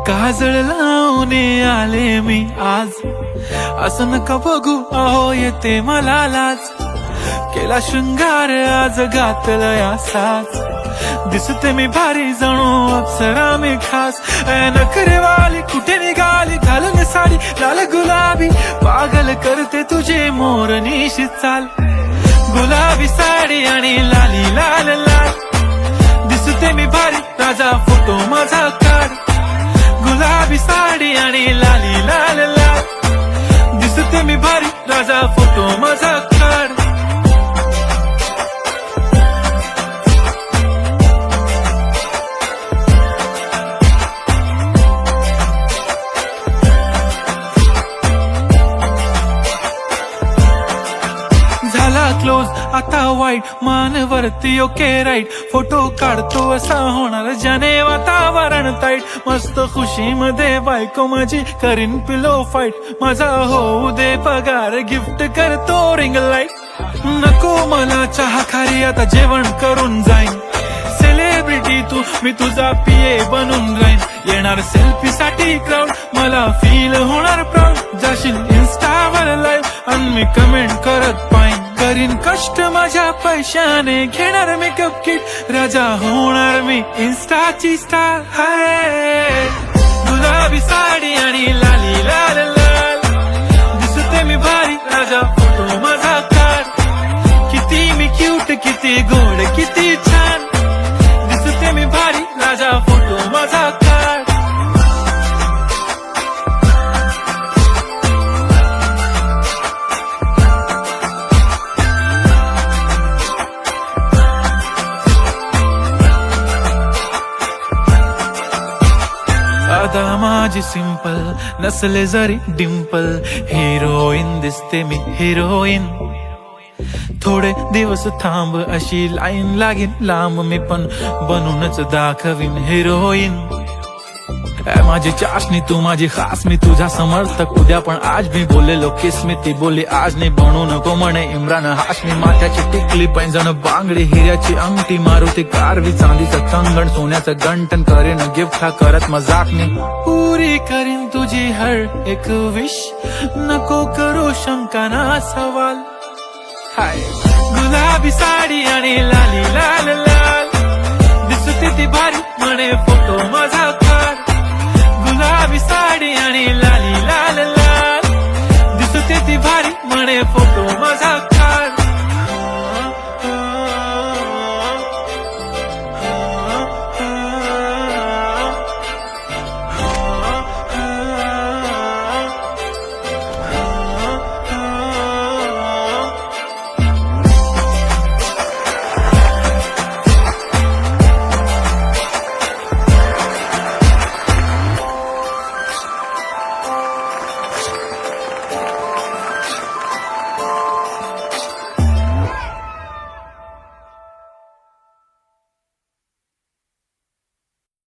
काजळ लावून आले मी आज, असं नका बघू अहो येते मला लाज. केला शृंगार आज घातलं या साज, दिसते मी भारी जणू अप्सरा मी खास. नखरेवाली कुठे निघाली घालून साडी लाल गुलाबी, पागल करते तुझे मोरनीशी चाल. गुलाबी साडी आणि लाली लाल लाल, दिसते मी भारी राजा फोटो माझा काढ. गुलाबी साडी आणि लाली लाल लाल, दिसते मी भारी राजा फोटो माझा काढ. झाला क्लोज आता वाईट, मानवरती ओके राईट. फोटो काढतो असा होणार ज्याने वातावरण ताईट. मस्त खुशी मध्ये बायको माझी करीन पिलो फाईट. माझा होऊ दे पगार गिफ्ट करतो रिंग लाईट. नको मला चहा खारी आता जेवण करून जाईन. सेलिब्रिटी तू मी तुझा पिये बनून राहीन. येणार सेल्फी साठी क्राऊड मला फील होणार प्राऊड. जाशील इन्स्टावर लाईव्ह आणि मी कमेंट करत पाईन. करीन कष्ट माझ्या पैशाने घेणार मेकअप किट. राजा होणार मी इन्स्टाची स्टार. हाय गुलाबी साडी आणि लाली लाल लाल, दिसते मी भारी राजा फोटो माझा काढ. किती मी क्यूट किती गोड किती छान, दिसते मी भारी राजा फोटो माझा काढ. आता माझी सिंपल नसले जरी डिंपल, हिरोईन दिसते मी हिरोईन. थोडे दिवस थांब अशी लाईन लागेल लांब, मी पण बनूनच दाखवीन हिरोईन. माझी चाशनी तू माझी खास, मी तुझा समर्थक उद्या पण आज. मी बोललेलो किस मी ती बोलली आज नाही. बनू नको म्हणे इम्रान हाशमी. माथ्याची टिकली पैंजण बांगडी हिऱ्याची अंगठी, मारुती कारवी चांदीचं कंगण सोन्याचं गंटन. करेन गिफ्ट हा करत मजाकनी, पुरी करीन तुझी हर एक विश. नको करू शंका ना सवाल. हाय गुलाबी साडी आणि लाली लाल लाल, दिसते ती भारी म्हणे फोटो माझा काढ. गुलाबी साडी आणि लाली लाल लाल, दिसते ती भारी म्हणे फोटो माझा